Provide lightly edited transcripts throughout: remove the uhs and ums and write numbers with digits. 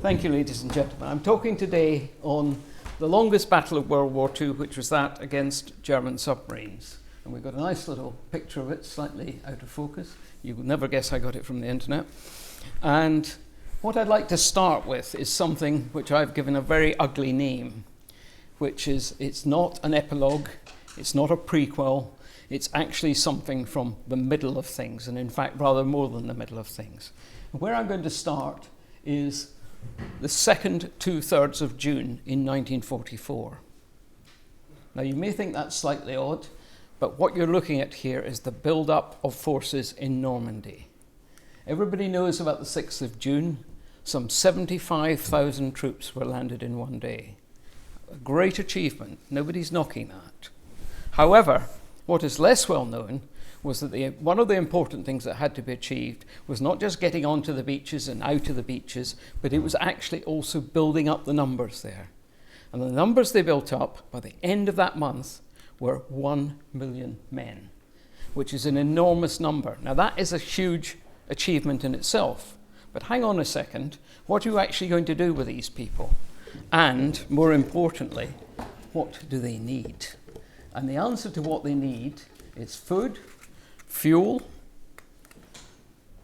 Thank you, ladies and gentlemen. I'm talking today on the longest battle of World War II, which was that against German submarines. And we've got a nice little picture of it, slightly out of focus. You will never guess I got it from the internet. And what I'd like to start with is something which I've given a very ugly name, which is, it's not an epilogue, it's not a prequel, it's actually something from the middle of things, and in fact rather more than the middle of things. And where I'm going to start is the second 2/3 of June in 1944. Now you may think that's slightly odd, but what you're looking at here is the build-up of forces in Normandy. Everybody knows about the 6th of June. Some 75,000 troops were landed in one day. A great achievement. Nobody's knocking that. However, what is less well known was that one of the important things that had to be achieved was not just getting onto the beaches and out of the beaches, but it was actually also building up the numbers there. And the numbers they built up by the end of that month were 1 million men, which is an enormous number. Now that is a huge achievement in itself, but hang on a second, what are you actually going to do with these people? And more importantly, what do they need? And the answer to what they need is food, fuel,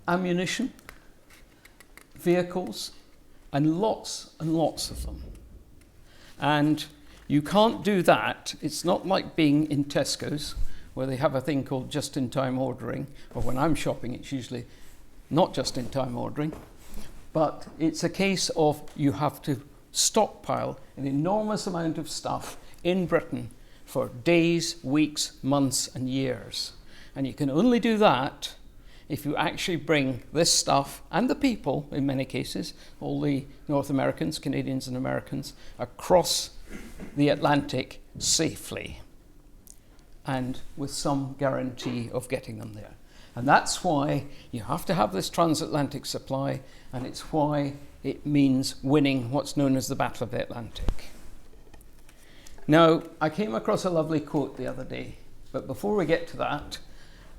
ammunition, vehicles, and lots of them. And you can't do that. It's not like being in Tesco's, where they have a thing called just-in-time ordering, or when I'm shopping, it's usually not just-in-time ordering, but it's a case of you have to stockpile an enormous amount of stuff in Britain for days, weeks, months, and years. And you can only do that if you actually bring this stuff, and the people, in many cases, all the North Americans, Canadians and Americans, across the Atlantic safely, and with some guarantee of getting them there. And that's why you have to have this transatlantic supply, and it's why it means winning what's known as the Battle of the Atlantic. Now, I came across a lovely quote the other day, but before we get to that,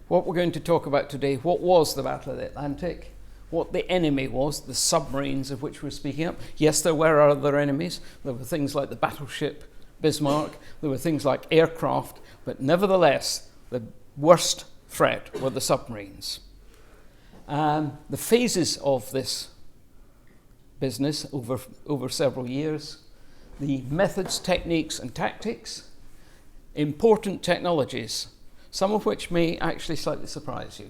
what we're going to talk about today, what was the Battle of the Atlantic, what the enemy was, the submarines of which we're speaking of. Yes, there were other enemies. There were things like the battleship Bismarck, there were things like aircraft, but nevertheless, the worst threat were the submarines. The phases of this business over several years, the methods, techniques, and tactics, important technologies, some of which may actually slightly surprise you.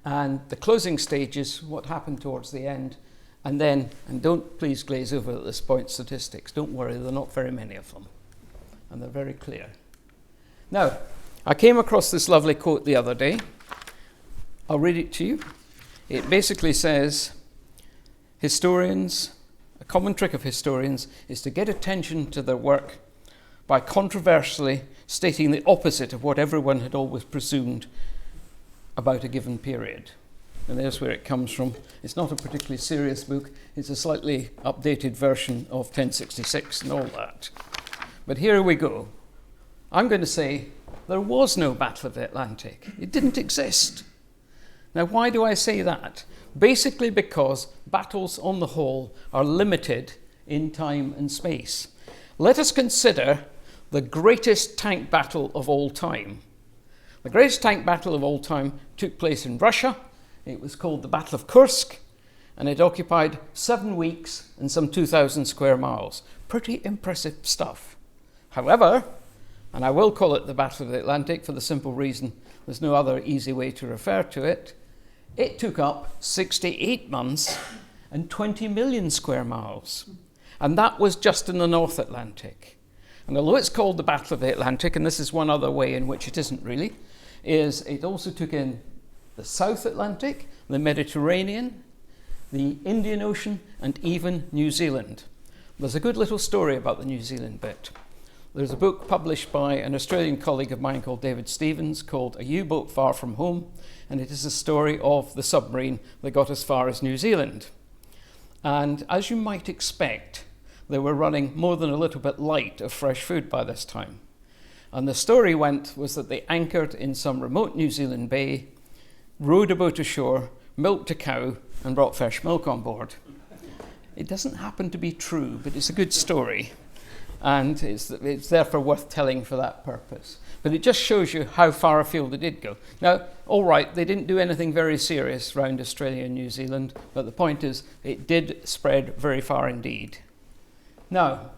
And the closing stages, what happened towards the end, and then, and don't please glaze over at this point, statistics. Don't worry, there are not very many of them. And they're very clear. Now, I came across this lovely quote the other day. I'll read it to you. It basically says, historians, a common trick of historians is to get attention to their work by controversially stating the opposite of what everyone had always presumed about a given period. And there's where it comes from. It's not a particularly serious book. It's a slightly updated version of 1066 and all that. But here we go. I'm going to say there was no Battle of the Atlantic. It didn't exist. Now, why do I say that? Basically because battles on the whole are limited in time and space. Let us consider the greatest tank battle of all time. The greatest tank battle of all time took place in Russia. It was called the Battle of Kursk, and it occupied 7 weeks and some 2,000 square miles. Pretty impressive stuff. However, and I will call it the Battle of the Atlantic for the simple reason there's no other easy way to refer to it, it took up 68 months and 20 million square miles. And that was just in the North Atlantic. And although it's called the Battle of the Atlantic, and this is one other way in which it isn't really, is it also took in the South Atlantic, the Mediterranean, the Indian Ocean, and even New Zealand. There's a good little story about the New Zealand bit. There's a book published by an Australian colleague of mine called David Stevens called A U-Boat Far From Home, and it is a story of the submarine that got as far as New Zealand. And as you might expect, they were running more than a little bit light of fresh food by this time. And the story was that they anchored in some remote New Zealand bay, rowed a boat ashore, milked a cow, and brought fresh milk on board. It doesn't happen to be true, but it's a good story. And it's therefore worth telling for that purpose. But it just shows you how far afield it did go. Now, all right, they didn't do anything very serious around Australia and New Zealand, but the point is it did spread very far indeed. Now,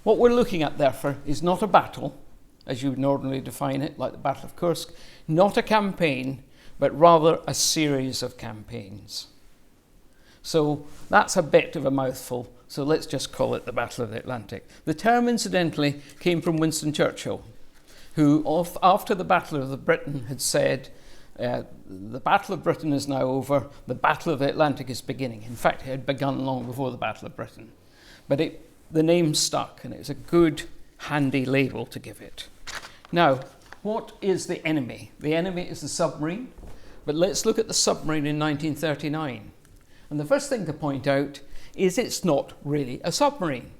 what we're looking at, therefore, is not a battle, as you would ordinarily define it, like the Battle of Kursk, not a campaign, but rather a series of campaigns. So that's a bit of a mouthful, so let's just call it the Battle of the Atlantic. The term, incidentally, came from Winston Churchill, who, after the Battle of Britain, had said, the Battle of Britain is now over, the Battle of the Atlantic is beginning. In fact, it had begun long before the Battle of Britain. But the name stuck, and it was a good, handy label to give it. Now, what is the enemy? The enemy is the submarine, but let's look at the submarine in 1939. And the first thing to point out is it's not really a submarine.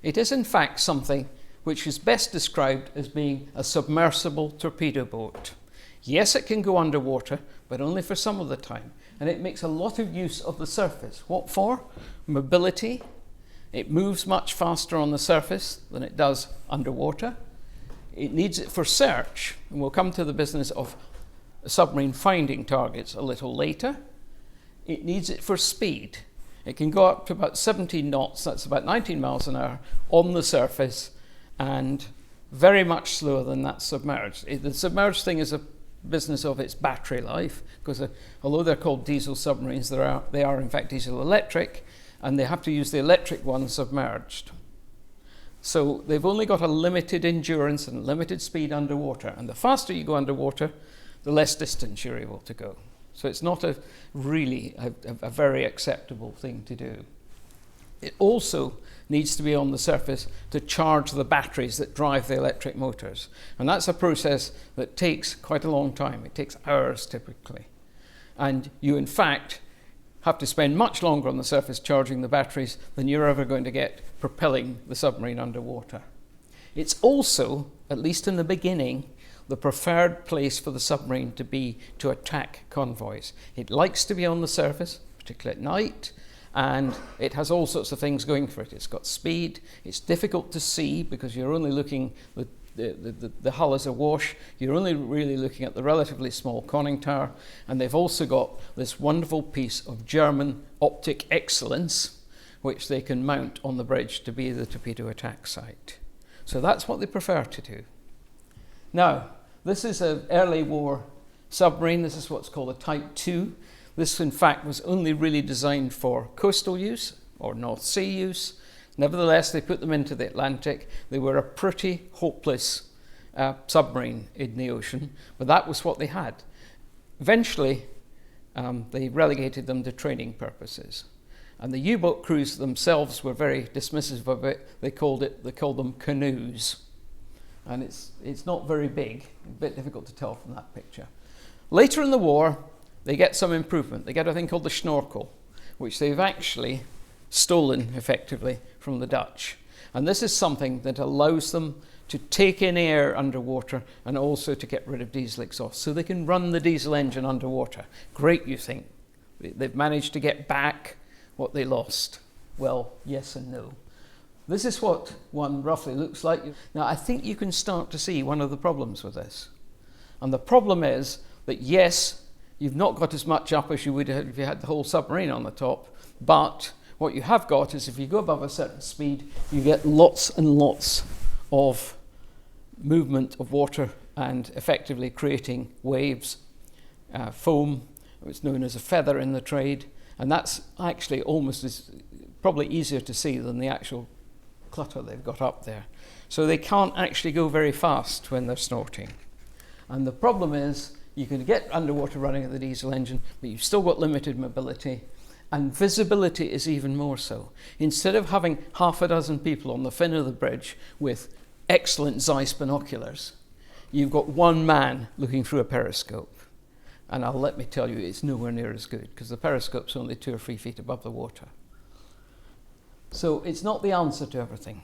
It is in fact something which is best described as being a submersible torpedo boat. Yes, it can go underwater, but only for some of the time. And it makes a lot of use of the surface. What for? Mobility. It moves much faster on the surface than it does underwater. It needs it for search, and we'll come to the business of submarine finding targets a little later. It needs it for speed. It can go up to about 17 knots, that's about 19 miles an hour, on the surface, and very much slower than that submerged. The submerged thing is a business of its battery life, because although they're called diesel submarines, they are in fact diesel electric, and they have to use the electric one submerged. So they've only got a limited endurance and limited speed underwater, and the faster you go underwater, the less distance you're able to go. So it's not really a very acceptable thing to do. It also needs to be on the surface to charge the batteries that drive the electric motors. And that's a process that takes quite a long time. It takes hours typically. And you, in fact, have to spend much longer on the surface charging the batteries than you're ever going to get propelling the submarine underwater. It's also, at least in the beginning, the preferred place for the submarine to be to attack convoys. It likes to be on the surface, particularly at night, and it has all sorts of things going for it. It's got speed, it's difficult to see because you're only looking, the hull is awash, you're only really looking at the relatively small conning tower, and they've also got this wonderful piece of German optic excellence which they can mount on the bridge to be the torpedo attack site. So that's what they prefer to do. Now, this is an early war submarine. This is what's called a Type 2. This, in fact, was only really designed for coastal use or North Sea use. Nevertheless, they put them into the Atlantic. They were a pretty hopeless submarine in the ocean, but that was what they had. Eventually, they relegated them to training purposes. And the U-boat crews themselves were very dismissive of it. They called them canoes. And it's not very big, a bit difficult to tell from that picture. Later in the war, they get some improvement. They get a thing called the snorkel, which they've actually stolen effectively from the Dutch. And this is something that allows them to take in air underwater and also to get rid of diesel exhaust. So they can run the diesel engine underwater. Great, you think. They've managed to get back what they lost. Well, yes and no. This is what one roughly looks like. Now, I think you can start to see one of the problems with this. And the problem is that, yes, you've not got as much up as you would have if you had the whole submarine on the top, but what you have got is if you go above a certain speed, you get lots and lots of movement of water and effectively creating waves, foam, it's known as a feather in the trade, and that's actually probably easier to see than the actual clutter they've got up there. So they can't actually go very fast when they're snorting. And the problem is you can get underwater running at the diesel engine, but you've still got limited mobility, and visibility is even more so. Instead of having half a dozen people on the fin of the bridge with excellent Zeiss binoculars, you've got one man looking through a periscope. And let me tell you, it's nowhere near as good because the periscope's only 2 or 3 feet above the water. So it's not the answer to everything.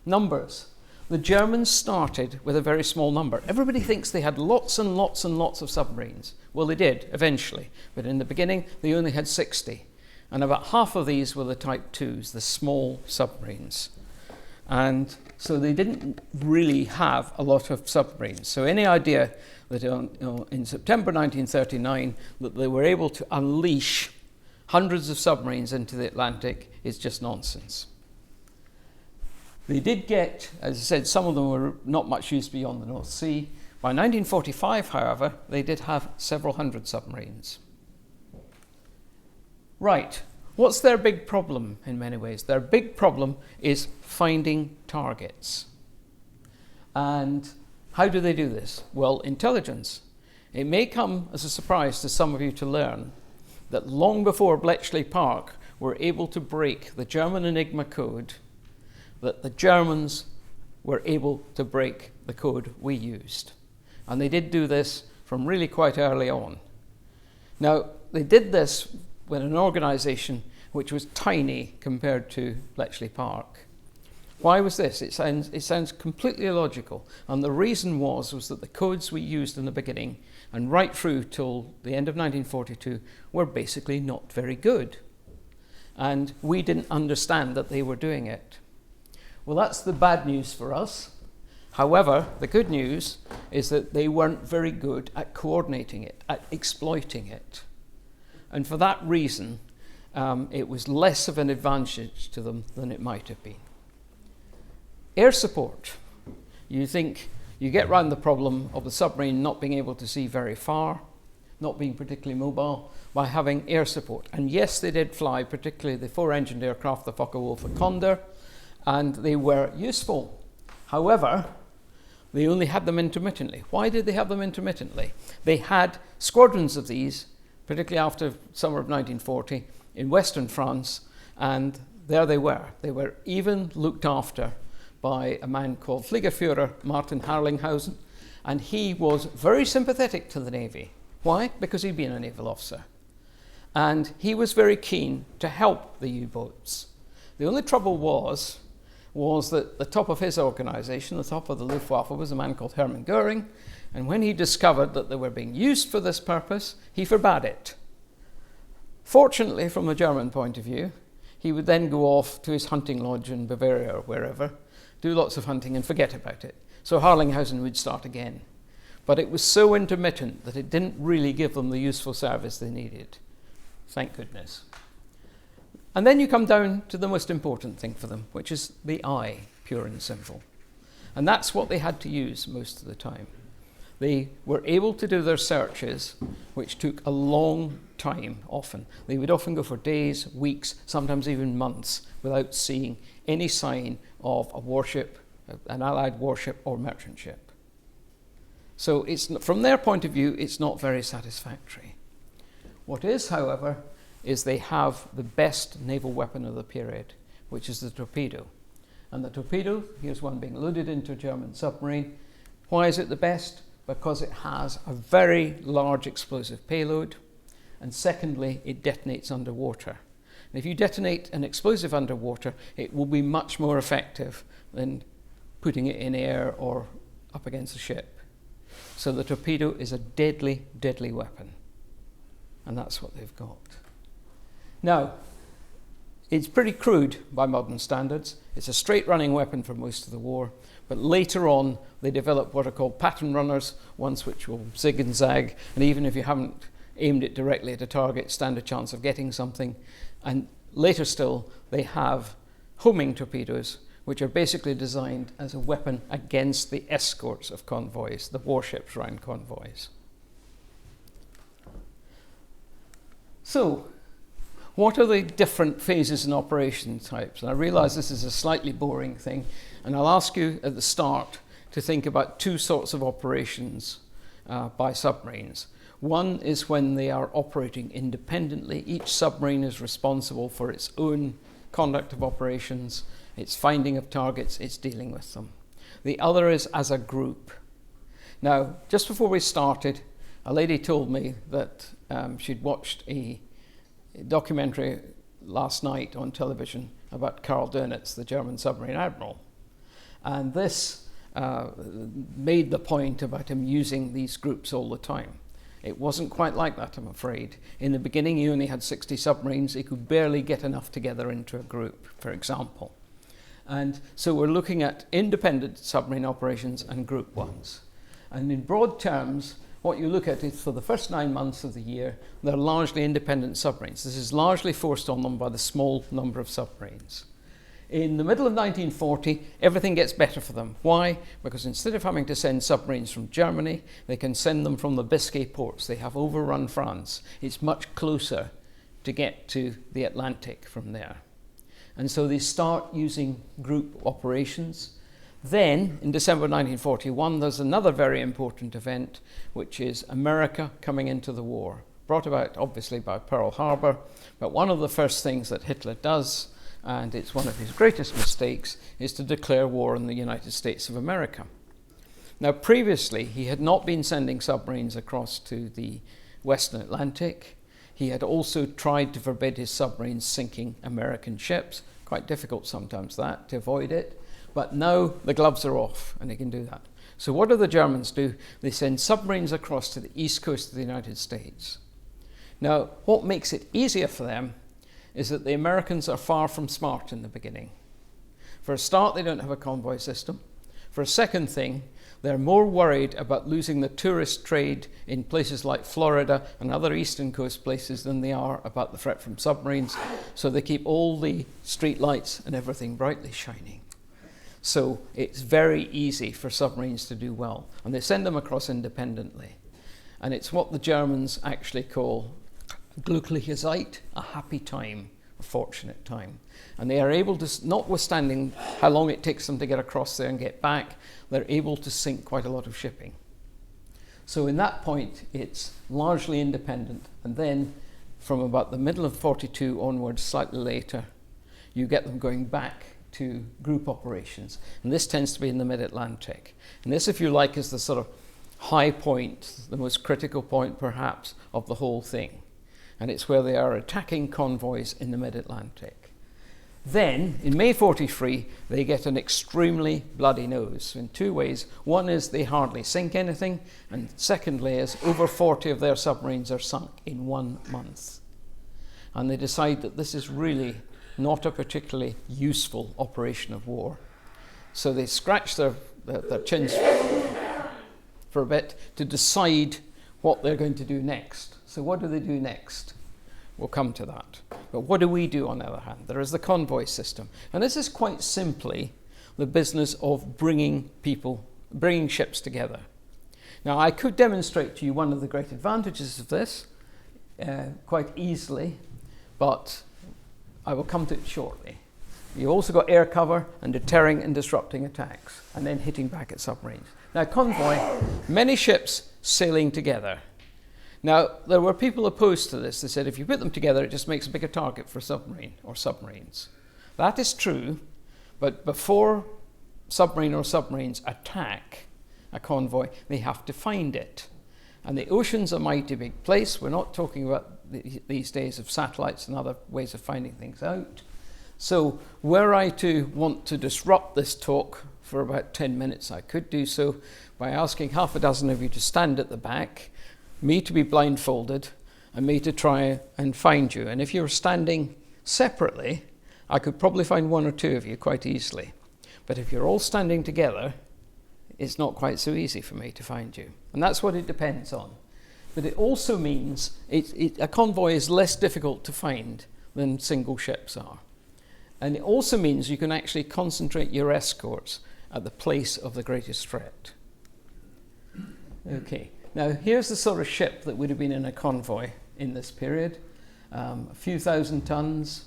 Numbers. The Germans started with a very small number. Everybody thinks they had lots and lots and lots of submarines. Well, they did eventually, but in the beginning they only had 60. And about half of these were the Type 2s, the small submarines. And so they didn't really have a lot of submarines. So any idea that in September 1939 that they were able to unleash hundreds of submarines into the Atlantic is just nonsense. They did get, as I said, some of them were not much used beyond the North Sea. By 1945, however, they did have several hundred submarines. Right, what's their big problem in many ways? Their big problem is finding targets. And how do they do this? Well, intelligence. It may come as a surprise to some of you to learn that long before Bletchley Park were able to break the German Enigma code, that the Germans were able to break the code we used. And they did do this from really quite early on. Now, they did this with an organization which was tiny compared to Bletchley Park. Why was this? It sounds completely illogical. And the reason was that the codes we used in the beginning and right through till the end of 1942 were basically not very good. And we didn't understand that they were doing it. Well, that's the bad news for us. However, the good news is that they weren't very good at coordinating it, at exploiting it. And for that reason, it was less of an advantage to them than it might have been. Air support. You think you get round the problem of the submarine not being able to see very far, not being particularly mobile, by having air support. And yes, they did fly, particularly the four-engined aircraft, the Focke-Wulf and Condor, and they were useful. However, they only had them intermittently. Why did they have them intermittently? They had squadrons of these, particularly after summer of 1940, in western France, and there they were. They were even looked after by a man called Fliegerführer Martin Harlinghausen, and he was very sympathetic to the Navy. Why? Because he'd been a naval officer. And he was very keen to help the U-boats. The only trouble was that the top of his organization, the top of the Luftwaffe, was a man called Hermann Goering, and when he discovered that they were being used for this purpose, he forbade it. Fortunately, from a German point of view, he would then go off to his hunting lodge in Bavaria or wherever, do lots of hunting and forget about it. So Harlinghausen would start again. But it was so intermittent that it didn't really give them the useful service they needed. Thank goodness. And then you come down to the most important thing for them, which is the eye, pure and simple. And that's what they had to use most of the time. They were able to do their searches, which took a long time often. They would often go for days, weeks, sometimes even months, without seeing any sign of a warship, an Allied warship or merchant ship. So from their point of view, it's not very satisfactory. What is, however, is they have the best naval weapon of the period, which is the torpedo. And the torpedo, here's one being loaded into a German submarine. Why is it the best? Because it has a very large explosive payload, and secondly, it detonates underwater. And if you detonate an explosive underwater, it will be much more effective than putting it in air or up against a ship. So the torpedo is a deadly, deadly weapon. And that's what they've got. Now, it's pretty crude by modern standards. It's a straight-running weapon for most of the war. But later on, they developed what are called pattern runners, ones which will zig and zag. And even if you haven't aimed it directly at a target, stand a chance of getting something. And later still, they have homing torpedoes, which are basically designed as a weapon against the escorts of convoys, the warships around convoys. So, what are the different phases and operation types? And I realize this is a slightly boring thing, and I'll ask you at the start to think about two sorts of operations by submarines. One is when they are operating independently. Each submarine is responsible for its own conduct of operations, its finding of targets, its dealing with them. The other is as a group. Now, just before we started, a lady told me that she'd watched a documentary last night on television about Karl Dönitz, the German submarine admiral. And this made the point about him using these groups all the time. It wasn't quite like that, I'm afraid. In the beginning, he only had 60 submarines. He could barely get enough together into a group, for example. And so we're looking at independent submarine operations and group ones. And in broad terms, what you look at is for the first 9 months of the year, they're largely independent submarines. This is largely forced on them by the small number of submarines. In the middle of 1940, everything gets better for them. Why? Because instead of having to send submarines from Germany, they can send them from the Biscay ports. They have overrun France. It's much closer to get to the Atlantic from there. And so they start using group operations. Then, in December 1941, there's another very important event, which is America coming into the war, brought about, obviously, by Pearl Harbor. But one of the first things that Hitler does, and it's one of his greatest mistakes, is to declare war on the United States of America. Now, previously, he had not been sending submarines across to the Western Atlantic. He had also tried to forbid his submarines sinking American ships. Quite difficult sometimes that, to avoid it. But now the gloves are off, and he can do that. So what do the Germans do? They send submarines across to the east coast of the United States. Now, what makes it easier for them is that the Americans are far from smart in the beginning. For a start, they don't have a convoy system. For a second thing, they're more worried about losing the tourist trade in places like Florida and other eastern coast places than they are about the threat from submarines. So they keep all the street lights and everything brightly shining. So it's very easy for submarines to do well. And they send them across independently. And it's what the Germans actually call glückliche Zeit, a happy time, a fortunate time. And they are able to, notwithstanding how long it takes them to get across there and get back, they're able to sink quite a lot of shipping. So in that point, it's largely independent. And then from about the middle of 42 onwards, slightly later, you get them going back to group operations. And this tends to be in the mid-Atlantic. And this, if you like, is the sort of high point, the most critical point perhaps of the whole thing. And it's where they are attacking convoys in the mid-Atlantic. Then, in May 43, they get an extremely bloody nose in two ways. One is they hardly sink anything, and secondly is over 40 of their submarines are sunk in 1 month. And they decide that this is really not a particularly useful operation of war. So they scratch their chins for a bit to decide what they're going to do next. So what do they do next? We'll come to that. But what do we do on the other hand? There is the convoy system. And this is quite simply the business of bringing ships together. Now, I could demonstrate to you one of the great advantages of this quite easily, but I will come to it shortly. You've also got air cover and deterring and disrupting attacks, and then hitting back at submarines. Now, convoy, many ships sailing together. Now, there were people opposed to this. They said if you put them together, it just makes a bigger target for a submarine or submarines. That is true, but before submarine or submarines attack a convoy, they have to find it. And the ocean's a mighty big place. We're not talking about these days of satellites and other ways of finding things out. So were I to want to disrupt this talk for about 10 minutes, I could do so by asking half a dozen of you to stand at the back, me to be blindfolded, and me to try and find you. And if you're standing separately, I could probably find one or two of you quite easily. But if you're all standing together, it's not quite so easy for me to find you. And that's what it depends on. But it also means a convoy is less difficult to find than single ships are. And it also means you can actually concentrate your escorts at the place of the greatest threat. Okay, now here's the sort of ship that would have been in a convoy in this period. A few thousand tons,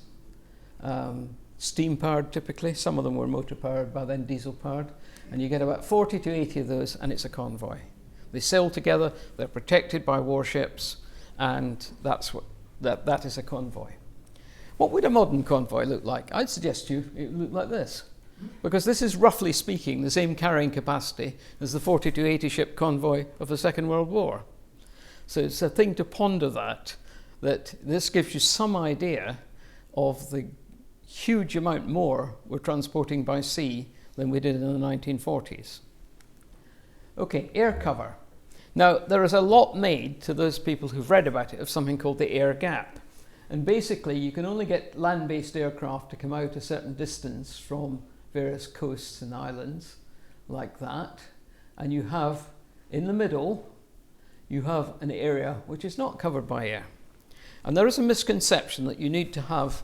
steam-powered typically. Some of them were motor-powered, but then diesel-powered. And you get about 40 to 80 of those, and it's a convoy. They sail together, they're protected by warships, and that is a convoy. What would a modern convoy look like? I'd suggest to you it would look like this, because this is, roughly speaking, the same carrying capacity as the 40 to 80 ship convoy of the Second World War. So it's a thing to ponder that this gives you some idea of the huge amount more we're transporting by sea than we did in the 1940s. Okay, air cover. Now, there is a lot made to those people who've read about it of something called the air gap. And basically, you can only get land-based aircraft to come out a certain distance from various coasts and islands like that. And you have, in the middle, you have an area which is not covered by air. And there is a misconception that you need to have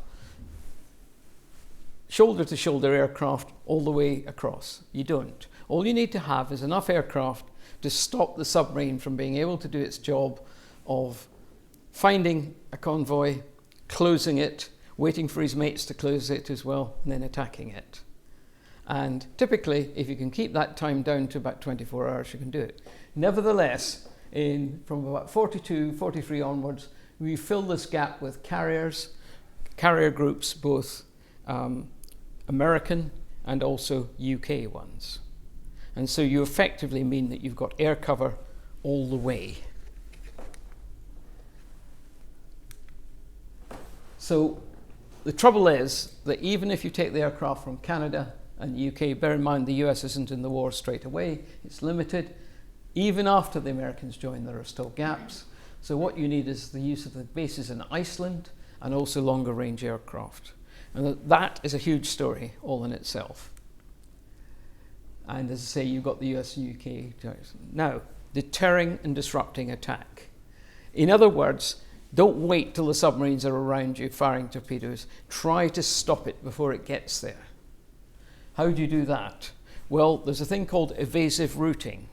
shoulder-to-shoulder aircraft all the way across. You don't. All you need to have is enough aircraft to stop the submarine from being able to do its job of finding a convoy, closing it, waiting for his mates to close it as well, and then attacking it. And typically, if you can keep that time down to about 24 hours, you can do it. Nevertheless, from about 42, 43 onwards, we fill this gap with carriers, carrier groups, both American and also UK ones. And so you effectively mean that you've got air cover all the way. So the trouble is that even if you take the aircraft from Canada and UK, bear in mind the US isn't in the war straight away, it's limited. Even after the Americans join, there are still gaps. So what you need is the use of the bases in Iceland and also longer range aircraft. And that is a huge story all in itself. And as I say, you've got the US and UK. Now, deterring and disrupting attack. In other words, don't wait till the submarines are around you firing torpedoes. Try to stop it before it gets there. How do you do that? Well, there's a thing called evasive routing.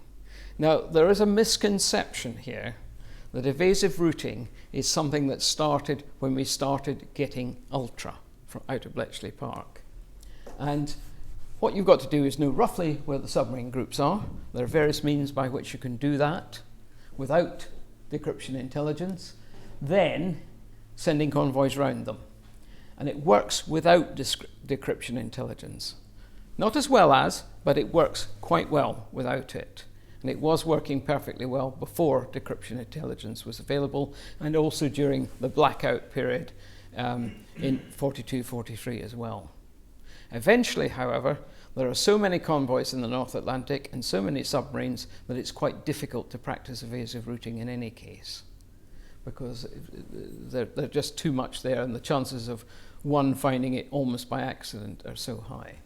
Now, there is a misconception here that evasive routing is something that started when we started getting Ultra from out of Bletchley Park. And what you've got to do is know roughly where the submarine groups are. There are various means by which you can do that without decryption intelligence, then sending convoys round them. And it works without decryption intelligence. Not as well as, but it works quite well without it. And it was working perfectly well before decryption intelligence was available, and also during the blackout period in 42, 43 as well. Eventually, however, there are so many convoys in the North Atlantic and so many submarines that it's quite difficult to practice evasive routing in any case, because they're just too much there, and the chances of one finding it almost by accident are so high.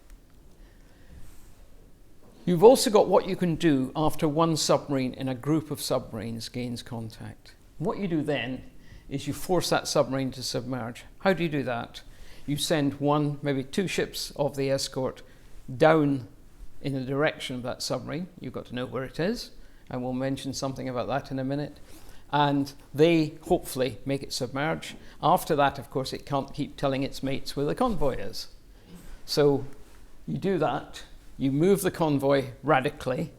You've also got what you can do after one submarine in a group of submarines gains contact. What you do then is you force that submarine to submerge. How do you do that? You send one, maybe two ships of the escort down in the direction of that submarine. You've got to know where it is, and we'll mention something about that in a minute. And they hopefully make it submerge. After that, of course, it can't keep telling its mates where the convoy is. So you do that. You move the convoy radically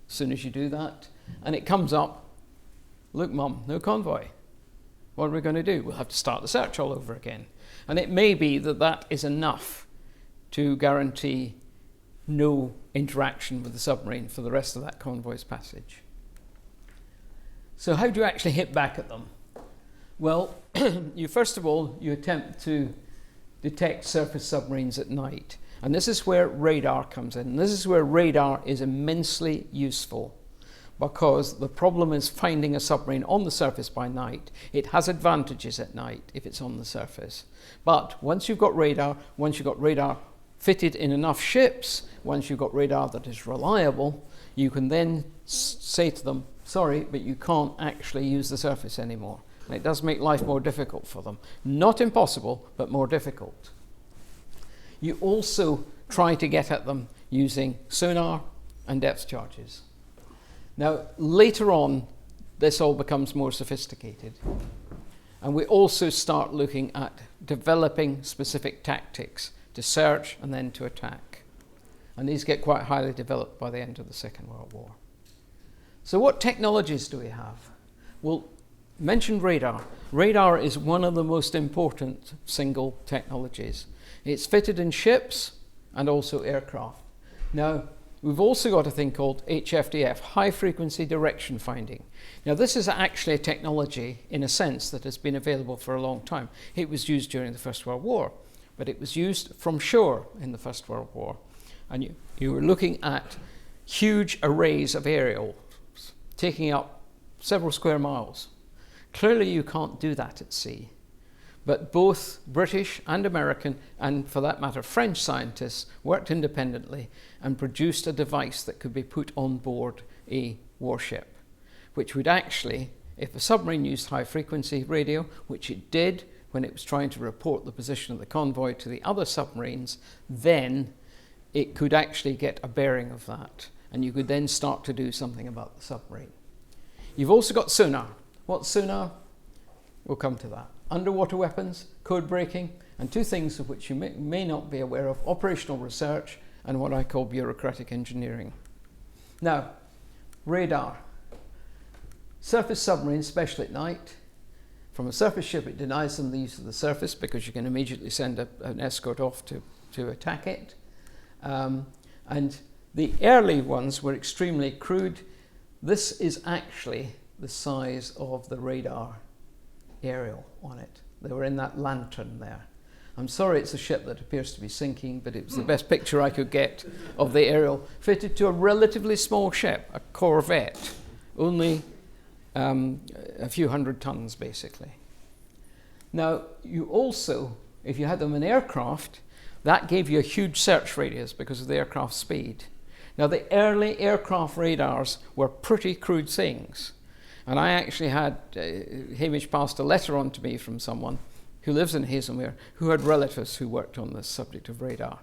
as soon as you do that, and it comes up, look, Mum, no convoy. What are we going to do? We'll have to start the search all over again. And it may be that that is enough to guarantee no interaction with the submarine for the rest of that convoy's passage. So how do you actually hit back at them? Well, first of all, you attempt to detect surface submarines at night. And this is where radar comes in. This is where radar is immensely useful, because the problem is finding a submarine on the surface by night. It has advantages at night if it's on the surface. But once you've got radar fitted in enough ships, once you've got radar that is reliable, you can then say to them, sorry, but you can't actually use the surface anymore. And it does make life more difficult for them. Not impossible, but more difficult. You also try to get at them using sonar and depth charges. Now, later on, this all becomes more sophisticated. And we also start looking at developing specific tactics to search and then to attack. And these get quite highly developed by the end of the Second World War. So what technologies do we have? Well, mentioned radar. Radar is one of the most important single technologies. It's fitted in ships and also aircraft. Now, we've also got a thing called HFDF, High Frequency Direction Finding. Now, this is actually a technology, in a sense, that has been available for a long time. It was used during the First World War, but it was used from shore in the First World War. And you were looking at huge arrays of aerials, taking up several square miles. Clearly you can't do that at sea. But both British and American, and for that matter French scientists, worked independently and produced a device that could be put on board a warship, which would actually, if a submarine used high frequency radio, which it did when it was trying to report the position of the convoy to the other submarines, then it could actually get a bearing of that, and you could then start to do something about the submarine. You've also got sonar. What's sonar? We'll come to that. Underwater weapons, code breaking, and two things of which you may not be aware of: operational research and what I call bureaucratic engineering. Now, radar. Surface submarines, especially at night. From a surface ship, it denies them the use of the surface because you can immediately send an escort off to attack it. And the early ones were extremely crude. This is actually the size of the radar aerial on it. They were in that lantern there. I'm sorry it's a ship that appears to be sinking, but it was the best picture I could get of the aerial, fitted to a relatively small ship, a corvette, only a few hundred tons basically. Now you also, if you had them in aircraft, that gave you a huge search radius because of the aircraft speed. Now the early aircraft radars were pretty crude things. And I actually had, Hamish passed a letter on to me from someone who lives in Haslemere who had relatives who worked on this subject of radar.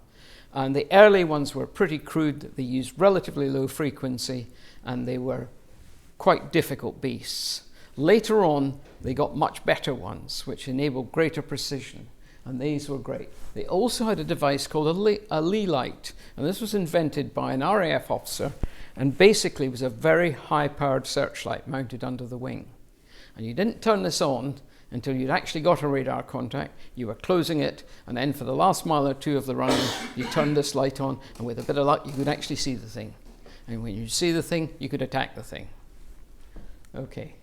And the early ones were pretty crude. They used relatively low frequency and they were quite difficult beasts. Later on, they got much better ones, which enabled greater precision. And these were great. They also had a device called a Lee light. And this was invented by an RAF officer and basically was a very high-powered searchlight mounted under the wing. And you didn't turn this on until you'd actually got a radar contact. You were closing it, and then for the last mile or two of the run, you turned this light on, and with a bit of luck, you could actually see the thing. And when you see the thing, you could attack the thing. Okay.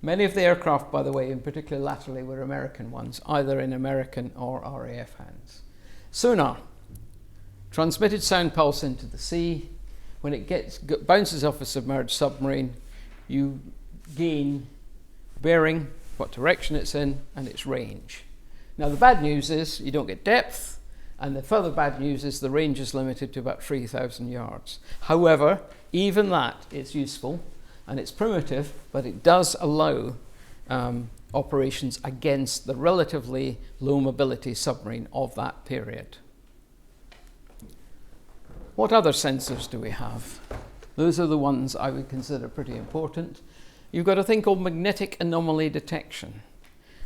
Many of the aircraft, by the way, in particular latterly, were American ones, either in American or RAF hands. Sonar. Transmitted sound pulse into the sea. When it bounces off a submerged submarine, you gain bearing, what direction it's in, and its range. Now the bad news is you don't get depth, and the further bad news is the range is limited to about 3,000 yards. However, even that is useful, and it's primitive, but it does allow operations against the relatively low mobility submarine of that period. What other sensors do we have? Those are the ones I would consider pretty important. You've got a thing called magnetic anomaly detection.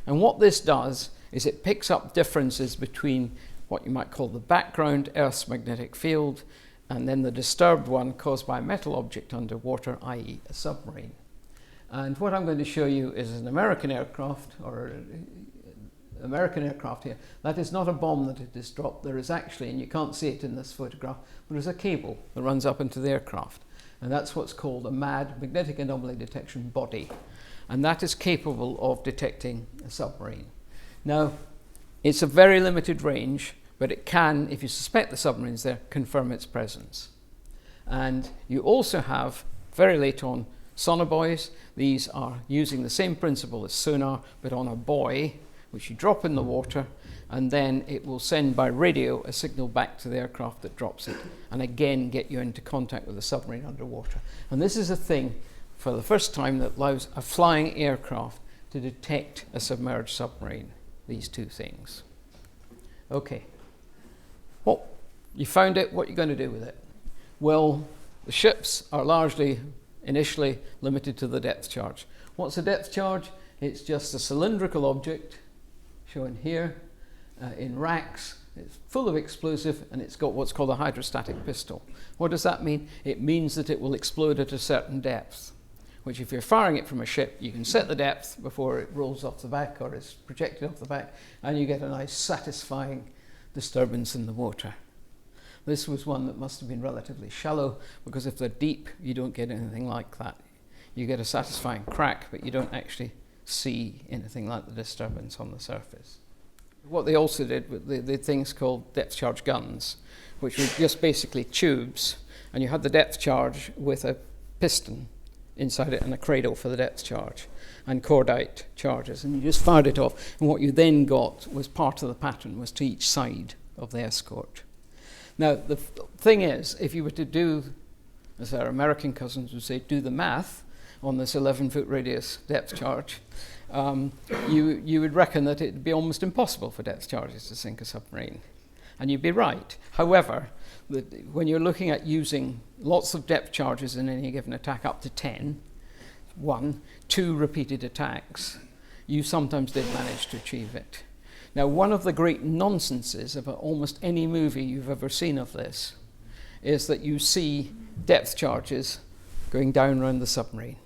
And what this does is it picks up differences between what you might call the background Earth's magnetic field and then the disturbed one caused by a metal object underwater, i.e. a submarine. And what I'm going to show you is an American aircraft, or American aircraft here. That is not a bomb that it is dropped. There is actually, and you can't see it in this photograph, but there's a cable that runs up into the aircraft. And that's what's called a MAD, magnetic anomaly detection body. And that is capable of detecting a submarine. Now, it's a very limited range, but it can, if you suspect the submarine's there, confirm its presence. And you also have, very late on, sonobuoys. These are using the same principle as sonar, but on a buoy, which you drop in the water, and then it will send by radio a signal back to the aircraft that drops it, and again get you into contact with the submarine underwater. And this is a thing, for the first time, that allows a flying aircraft to detect a submerged submarine, these two things. Okay. Well, you found it, what are you going to do with it? Well, the ships are largely, initially, limited to the depth charge. What's a depth charge? It's just a cylindrical object, shown here, in racks. It's full of explosive, and it's got what's called a hydrostatic pistol. What does that mean? It means that it will explode at a certain depth, which if you're firing it from a ship, you can set the depth before it rolls off the back or is projected off the back, and you get a nice satisfying disturbance in the water. This was one that must have been relatively shallow, because if they're deep, you don't get anything like that. You get a satisfying crack, but you don't actually see anything like the disturbance on the surface. What they also did with the things called depth charge guns, which were just basically tubes, and you had the depth charge with a piston inside it and a cradle for the depth charge and cordite charges, and you just fired it off. And what you then got was part of the pattern was to each side of the escort. Now, the thing is, if you were to do, as our American cousins would say, do the math on this 11-foot radius depth charge, you would reckon that it would be almost impossible for depth charges to sink a submarine. And you'd be right. However, when you're looking at using lots of depth charges in any given attack, up to 10, 1, 2 repeated attacks, you sometimes did manage to achieve it. Now, one of the great nonsenses of almost any movie you've ever seen of this is that you see depth charges going down around the submarine.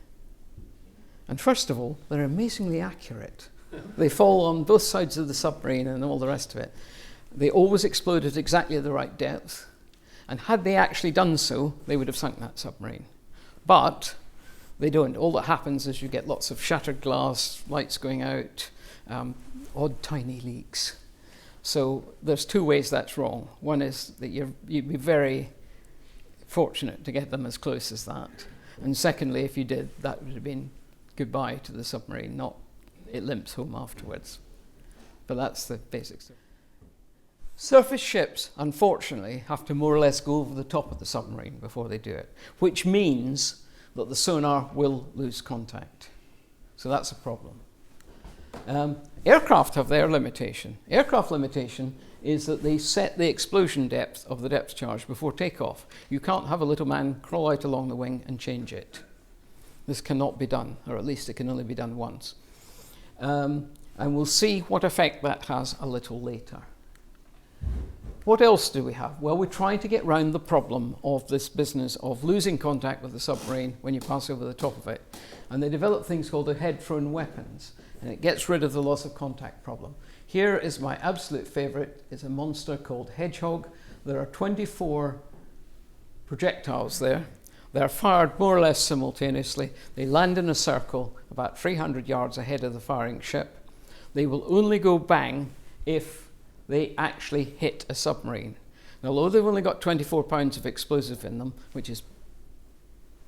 And first of all, they're amazingly accurate. They fall on both sides of the submarine and all the rest of it. They always explode at exactly the right depth. And had they actually done so, they would have sunk that submarine. But they don't. All that happens is you get lots of shattered glass, lights going out, odd tiny leaks. So there's 2 ways that's wrong. One is that you'd be very fortunate to get them as close as that. And secondly, if you did, that would have been goodbye to the submarine, not it limps home afterwards. But that's the basics. Surface ships, unfortunately, have to more or less go over the top of the submarine before they do it, which means that the sonar will lose contact. So that's a problem. Aircraft have their limitation. Aircraft limitation is that they set the explosion depth of the depth charge before takeoff. You can't have a little man crawl out along the wing and change it. This cannot be done, or at least it can only be done once. And we'll see what effect that has a little later. What else do we have? Well, we're trying to get round the problem of this business of losing contact with the submarine when you pass over the top of it. And they develop things called the head-thrown weapons, and it gets rid of the loss of contact problem. Here is my absolute favourite. It's a monster called Hedgehog. There are 24 projectiles there. They're fired more or less simultaneously. They land in a circle about 300 yards ahead of the firing ship. They will only go bang if they actually hit a submarine. Now, although they've only got 24 pounds of explosive in them, which is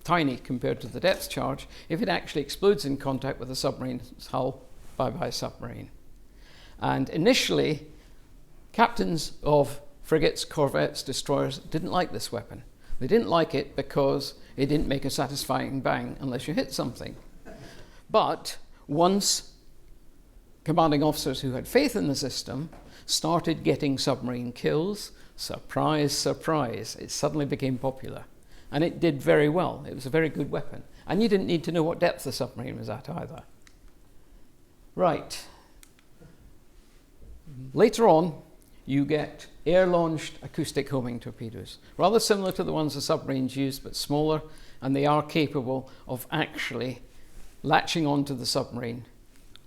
tiny compared to the depth charge, if it actually explodes in contact with a submarine's hull, bye-bye submarine. And initially, captains of frigates, corvettes, destroyers didn't like this weapon. They didn't like it because it didn't make a satisfying bang unless you hit something. But once commanding officers who had faith in the system started getting submarine kills, surprise, surprise, it suddenly became popular. And it did very well. It was a very good weapon. And you didn't need to know what depth the submarine was at either. Right. Later on, you get air-launched acoustic homing torpedoes, rather similar to the ones the submarines used, but smaller, and they are capable of actually latching onto the submarine,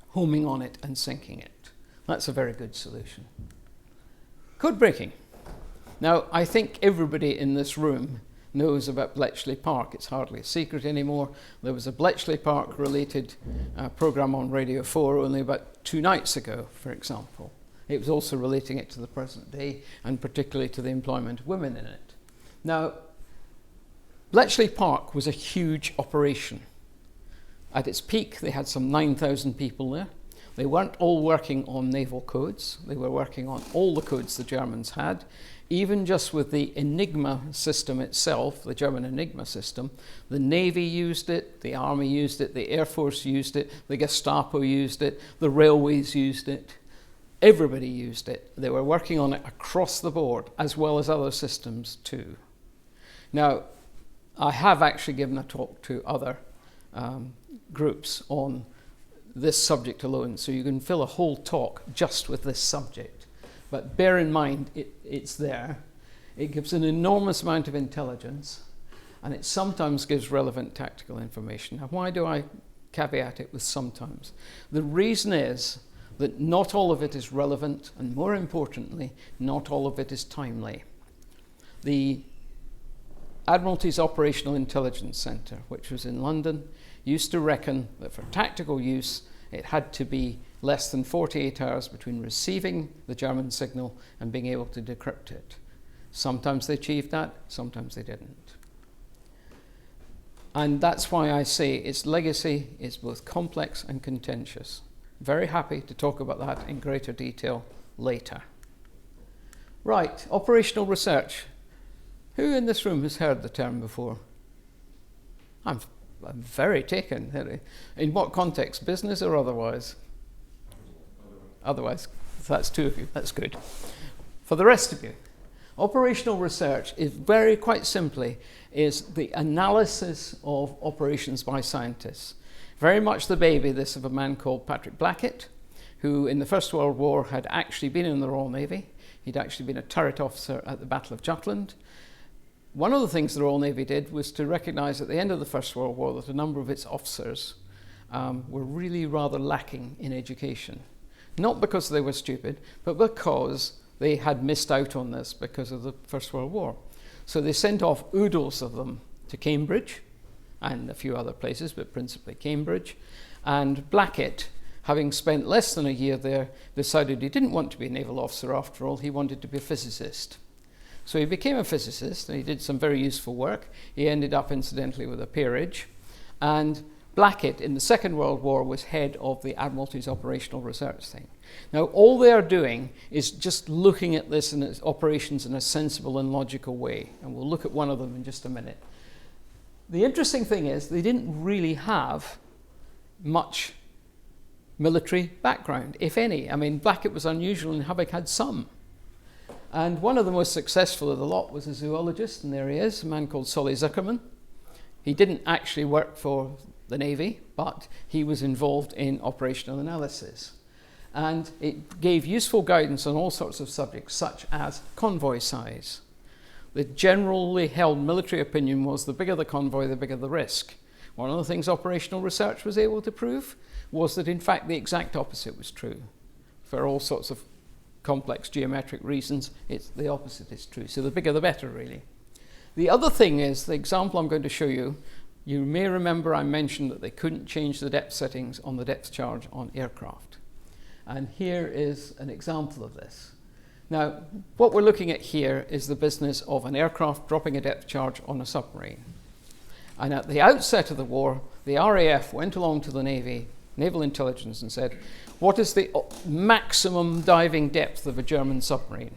homing on it, and sinking it. That's a very good solution. Code breaking. Now, I think everybody in this room knows about Bletchley Park. It's hardly a secret anymore. There was a Bletchley Park-related program on Radio 4 only about 2 nights ago, for example. It was also relating it to the present day, and particularly to the employment of women in it. Now, Bletchley Park was a huge operation. At its peak, they had some 9,000 people there. They weren't all working on naval codes. They were working on all the codes the Germans had. Even just with the Enigma system itself, the German Enigma system, the Navy used it, the Army used it, the Air Force used it, the Gestapo used it, the railways used it. Everybody used it. They were working on it across the board, as well as other systems too. Now, I have actually given a talk to other groups on this subject alone, so you can fill a whole talk just with this subject. But bear in mind, it's there. It gives an enormous amount of intelligence, and it sometimes gives relevant tactical information. Now, why do I caveat it with sometimes? The reason is that not all of it is relevant, and more importantly, not all of it is timely. The Admiralty's Operational Intelligence Centre, which was in London, used to reckon that for tactical use, it had to be less than 48 hours between receiving the German signal and being able to decrypt it. Sometimes they achieved that, sometimes they didn't. And that's why I say its legacy is both complex and contentious. Very happy to talk about that in greater detail later. Right, operational research. Who in this room has heard the term before? I'm very taken. In what context, business or otherwise? Otherwise. So that's two of you, that's good. For the rest of you, operational research is quite simply, is the analysis of operations by scientists. Very much the baby, this, of a man called Patrick Blackett, who in the First World War had actually been in the Royal Navy. He'd actually been a turret officer at the Battle of Jutland. One of the things the Royal Navy did was to recognise at the end of the First World War that a number of its officers were really rather lacking in education. Not because they were stupid, but because they had missed out on this because of the First World War. So they sent off oodles of them to Cambridge and a few other places, but principally Cambridge. And Blackett, having spent less than a year there, decided he didn't want to be a naval officer after all, he wanted to be a physicist. So he became a physicist and he did some very useful work. He ended up incidentally with a peerage. And Blackett in the Second World War was head of the Admiralty's operational research thing. Now all they are doing is just looking at this and its operations in a sensible and logical way. And we'll look at one of them in just a minute. The interesting thing is they didn't really have much military background, if any. I mean, Blackett was unusual in having had some. And one of the most successful of the lot was a zoologist, and there he is, a man called Solly Zuckerman. He didn't actually work for the Navy, but he was involved in operational analysis. And it gave useful guidance on all sorts of subjects, such as convoy size. The generally held military opinion was the bigger the convoy, the bigger the risk. One of the things operational research was able to prove was that, in fact, the exact opposite was true. For all sorts of complex geometric reasons, the opposite is true. So the bigger the better, really. The other thing is, the example I'm going to show you, you may remember I mentioned that they couldn't change the depth settings on the depth charge on aircraft. And here is an example of this. Now, what we're looking at here is the business of an aircraft dropping a depth charge on a submarine. And at the outset of the war, the RAF went along to the Navy, Naval Intelligence, and said, what is the maximum diving depth of a German submarine?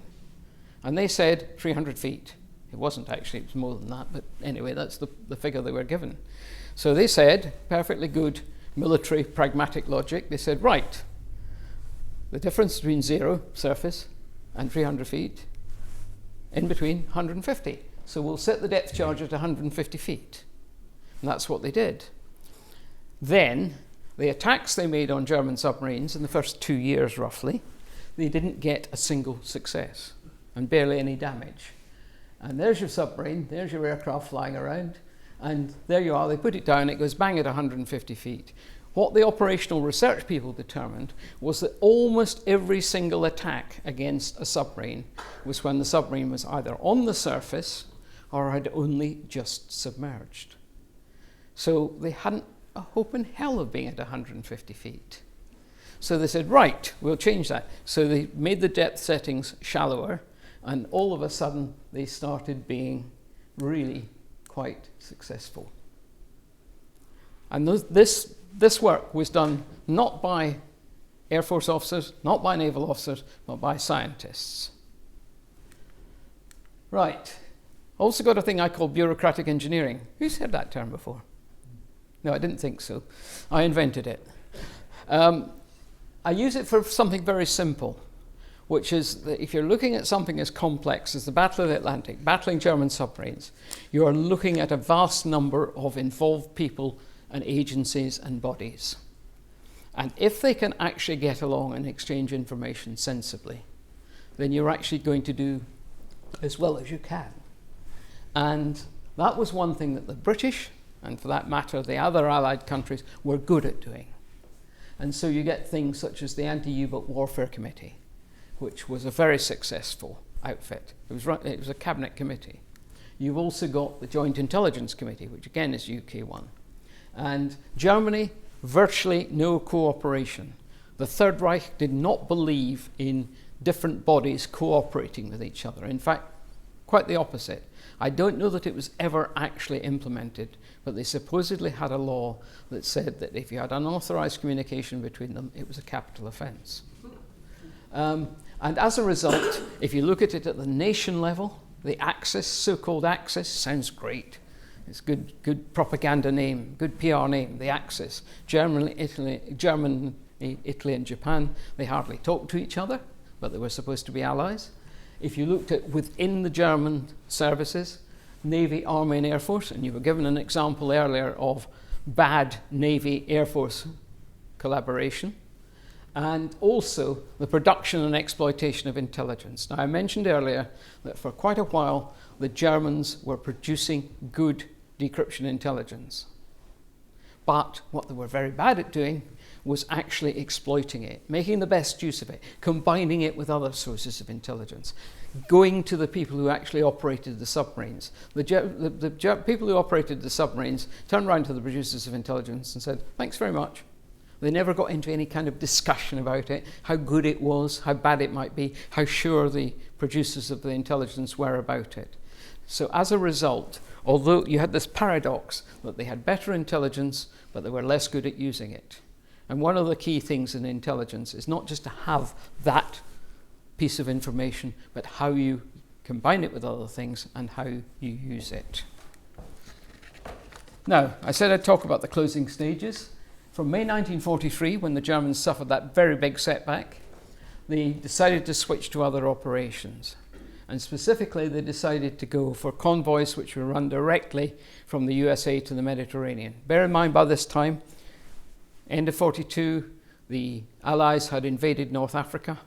And they said 300 feet. It wasn't actually, it was more than that, but anyway, that's the figure they were given. So they said, perfectly good military pragmatic logic, they said, right, the difference between 0 surface and 300 feet, in between 150. So we'll set the depth charge at 150 feet. And that's what they did. Then, the attacks they made on German submarines in the first 2 years, roughly, they didn't get a single success and barely any damage. And there's your submarine, there's your aircraft flying around, and there you are, they put it down, it goes bang at 150 feet. What the operational research people determined was that almost every single attack against a submarine was when the submarine was either on the surface or had only just submerged. So they hadn't a hope in hell of being at 150 feet. So they said, right, we'll change that. So they made the depth settings shallower, and all of a sudden they started being really quite successful. And this work was done not by Air Force officers, not by naval officers, but by scientists. Right. Also got a thing I call bureaucratic engineering. Who's heard that term before? No, I didn't think so. I invented it. I use it for something very simple, which is that if you're looking at something as complex as the Battle of the Atlantic, battling German submarines, you are looking at a vast number of involved people and agencies and bodies. And if they can actually get along and exchange information sensibly, then you're actually going to do as well as you can. And that was one thing that the British, and for that matter the other Allied countries, were good at doing. And so you get things such as the Anti-U-Boat Warfare Committee, which was a very successful outfit. It was a cabinet committee. You've also got the Joint Intelligence Committee, which again is UK one. And Germany, virtually no cooperation. The Third Reich did not believe in different bodies cooperating with each other. In fact, quite the opposite. I don't know that it was ever actually implemented, but they supposedly had a law that said that if you had unauthorized communication between them, it was a capital offense. And as a result, if you look at it at the nation level, the Axis, so-called Axis, sounds great. It's good propaganda name, good PR name, the Axis. Germany, Italy, and Japan, they hardly talked to each other, but they were supposed to be allies. If you looked at within the German services, Navy, Army, and Air Force, and you were given an example earlier of bad Navy-Air Force collaboration, and also the production and exploitation of intelligence. Now, I mentioned earlier that for quite a while, the Germans were producing good decryption intelligence. But what they were very bad at doing was actually exploiting it, making the best use of it, combining it with other sources of intelligence, going to the people who actually operated the submarines. The people who operated the submarines turned around to the producers of intelligence and said, thanks very much. They never got into any kind of discussion about it, how good it was, how bad it might be, how sure the producers of the intelligence were about it. So as a result, although you had this paradox that they had better intelligence, but they were less good at using it. And one of the key things in intelligence is not just to have that piece of information, but how you combine it with other things and how you use it. Now, I said I'd talk about the closing stages. From May 1943, when the Germans suffered that very big setback, they decided to switch to other operations. And specifically, they decided to go for convoys which were run directly from the USA to the Mediterranean. Bear in mind, by this time, end of 42, the Allies had invaded North Africa.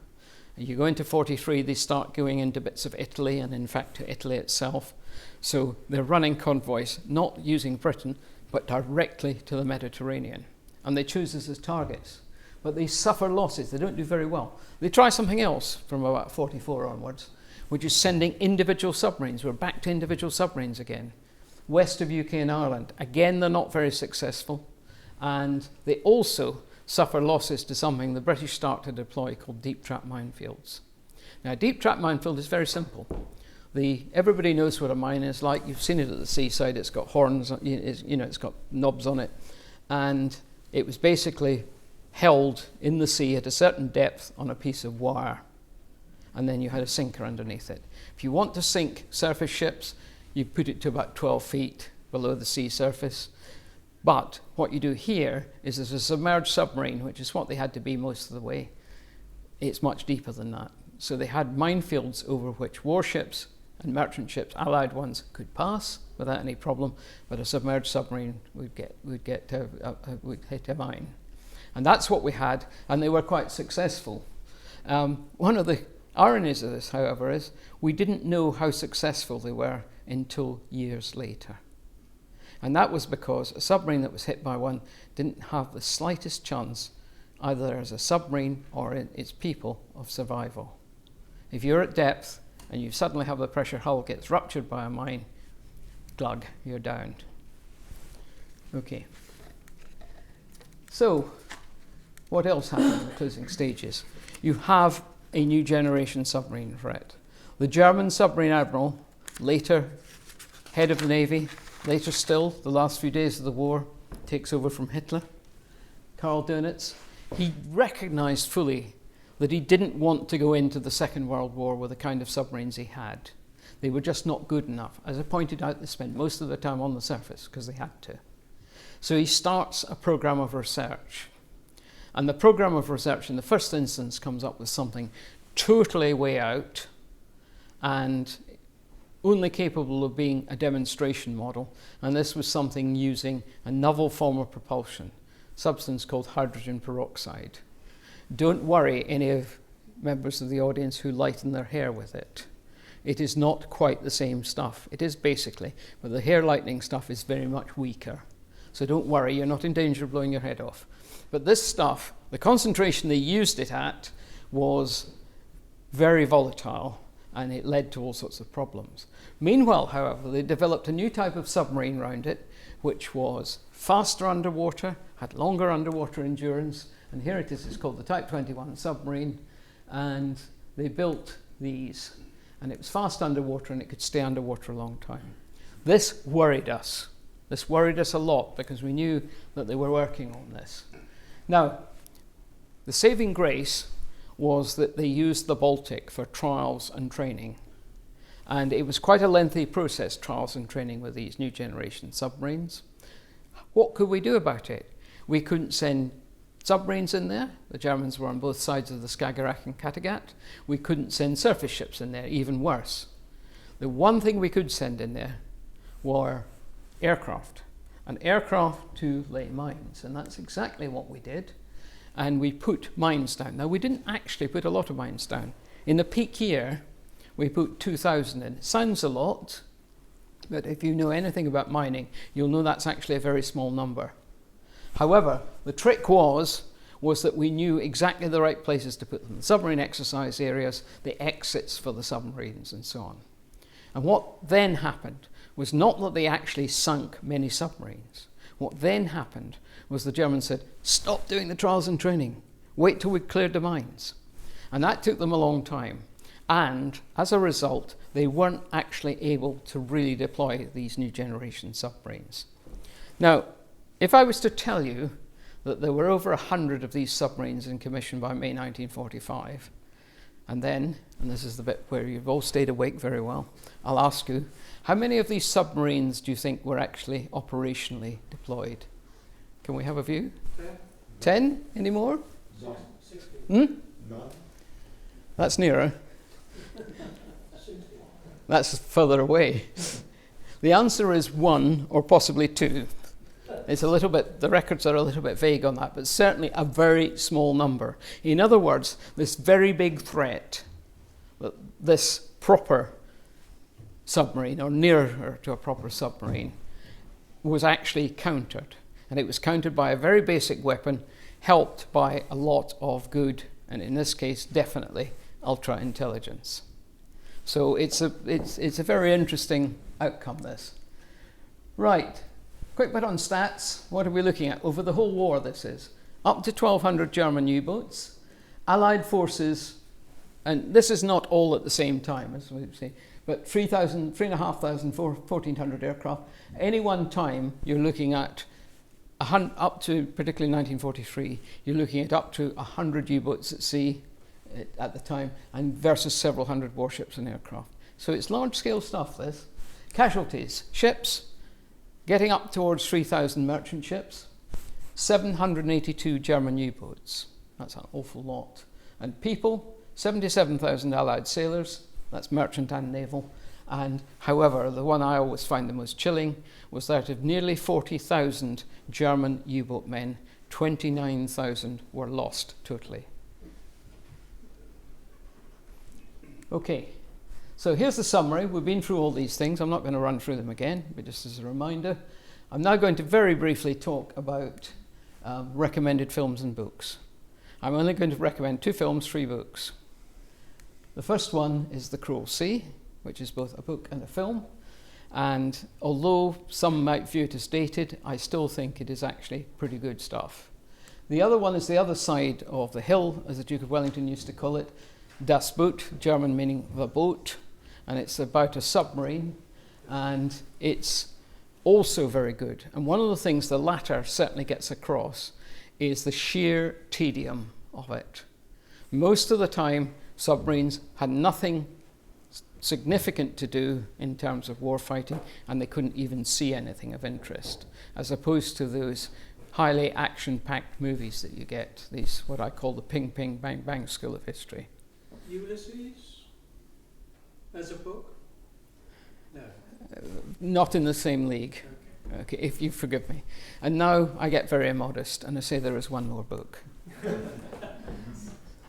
And you go into 43, they start going into bits of Italy and, in fact, to Italy itself. So they're running convoys, not using Britain, but directly to the Mediterranean. And they choose us as targets. But they suffer losses. They don't do very well. They try something else from about 44 onwards, which is sending individual submarines. We're back to individual submarines again. West of UK and Ireland. Again, they're not very successful. And they also suffer losses to something the British start to deploy called deep trap minefields. Now, a deep trap minefield is very simple. Everybody knows what a mine is like. You've seen it at the seaside. It's got horns, it's got knobs on it. And it was basically held in the sea at a certain depth on a piece of wire. And then you had a sinker underneath it. If you want to sink surface ships, you put it to about 12 feet below the sea surface. But what you do here is there's a submerged submarine, which is what they had to be most of the way. It's much deeper than that. So they had minefields over which warships and merchant ships, Allied ones, could pass without any problem, but a submerged submarine would hit a mine. And that's what we had, and they were quite successful. One of the ironies of this, however, is we didn't know how successful they were until years later. And that was because a submarine that was hit by one didn't have the slightest chance, either as a submarine or its people, of survival. If you're at depth and you suddenly have the pressure hull gets ruptured by a mine, glug, you're downed. Okay. So, what else happened in the closing stages? You have a new generation submarine threat. The German submarine admiral, later head of the Navy, later still, the last few days of the war, takes over from Hitler, Karl Dönitz. He recognized fully that he didn't want to go into the Second World War with the kind of submarines he had. They were just not good enough. As I pointed out, they spent most of their time on the surface because they had to. So he starts a program of research. And the program of research in the first instance comes up with something totally way out and only capable of being a demonstration model. And this was something using a novel form of propulsion, substance called hydrogen peroxide. Don't worry, any of members of the audience who lighten their hair with it. It is not quite the same stuff. It is basically, but the hair lightening stuff is very much weaker. So don't worry, you're not in danger of blowing your head off. But this stuff, the concentration they used it at was very volatile, and it led to all sorts of problems. Meanwhile, however, they developed a new type of submarine around it, which was faster underwater, had longer underwater endurance, and here it is, it's called the Type 21 submarine, and they built these. and it was fast underwater and it could stay underwater a long time. This worried us. This worried us a lot because we knew that they were working on this. Now, the saving grace was that they used the Baltic for trials and training. And it was quite a lengthy process, trials and training with these new generation submarines. What could we do about it? We couldn't send submarines in there. The Germans were on both sides of the Skagerrak and Kattegat. We couldn't send surface ships in there, even worse. The one thing we could send in there were aircraft, and aircraft to lay mines, and that's exactly what we did. And we put mines down. Now, we didn't actually put a lot of mines down. In the peak year, we put 2,000 in. It sounds a lot, but if you know anything about mining, you'll know that's actually a very small number. However, the trick was that we knew exactly the right places to put them. The submarine exercise areas, the exits for the submarines, and so on. And what then happened was not that they actually sunk many submarines. What then happened was the Germans said, stop doing the trials and training. Wait till we've cleared the mines. And that took them a long time. And as a result, they weren't actually able to really deploy these new generation submarines. Now, if I was to tell you that there were over 100 of these submarines in commission by May 1945, and then, and this is the bit where you've all stayed awake very well, I'll ask you, how many of these submarines do you think were actually operationally deployed? Can we have a view? 10? Any more? 60. None. That's nearer. That's further away. The answer is 1 or possibly 2. It's a little bit, the records are a little bit vague on that, but certainly a very small number. In other words, this very big threat, this proper submarine, or nearer to a proper submarine, was actually countered. And it was countered by a very basic weapon, helped by a lot of good, and in this case, definitely, ultra-intelligence. So it's a very interesting outcome, this. Right, quick bit on stats. What are we looking at? Over the whole war, this is. Up to 1,200 German U-boats, Allied forces, and this is not all at the same time, as we say, but 3,000, 3,500, 1,400 aircraft. Any one time, you're looking at up to, particularly 1943, you're looking at up to 100 U-boats at sea at the time, and versus several hundred warships and aircraft. So it's large-scale stuff, this. Casualties, ships, getting up towards 3,000 merchant ships, 782 German U-boats. That's an awful lot. And people, 77,000 Allied sailors, that's merchant and naval. And however, the one I always find the most chilling was that of nearly 40,000 German U-boat men, 29,000 were lost totally. Okay, so here's the summary. We've been through all these things. I'm not going to run through them again, but just as a reminder. I'm now going to very briefly talk about recommended films and books. I'm only going to recommend 2 films, 3 books. The first one is The Cruel Sea, which is both a book and a film. And although some might view it as dated, I still think it is actually pretty good stuff. The other one is The Other Side of the Hill, as the Duke of Wellington used to call it. Das Boot, German meaning the boat, and it's about a submarine, and it's also very good. And one of the things the latter certainly gets across is the sheer tedium of it. Most of the time, submarines had nothing significant to do in terms of war fighting, and they couldn't even see anything of interest, as opposed to those highly action-packed movies that you get, these what I call the ping, ping, bang, bang school of history. Ulysses as a book? No. Not in the same league, okay, if you forgive me. And now I get very immodest and I say there is one more book.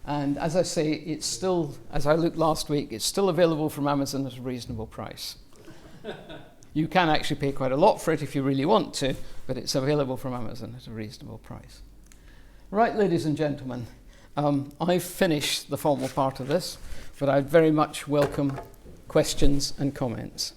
And as I say, it's still, as I looked last week, it's still available from Amazon at a reasonable price. You can actually pay quite a lot for it if you really want to, but it's available from Amazon at a reasonable price. Right, ladies and gentlemen. I've finished the formal part of this, but I'd very much welcome questions and comments.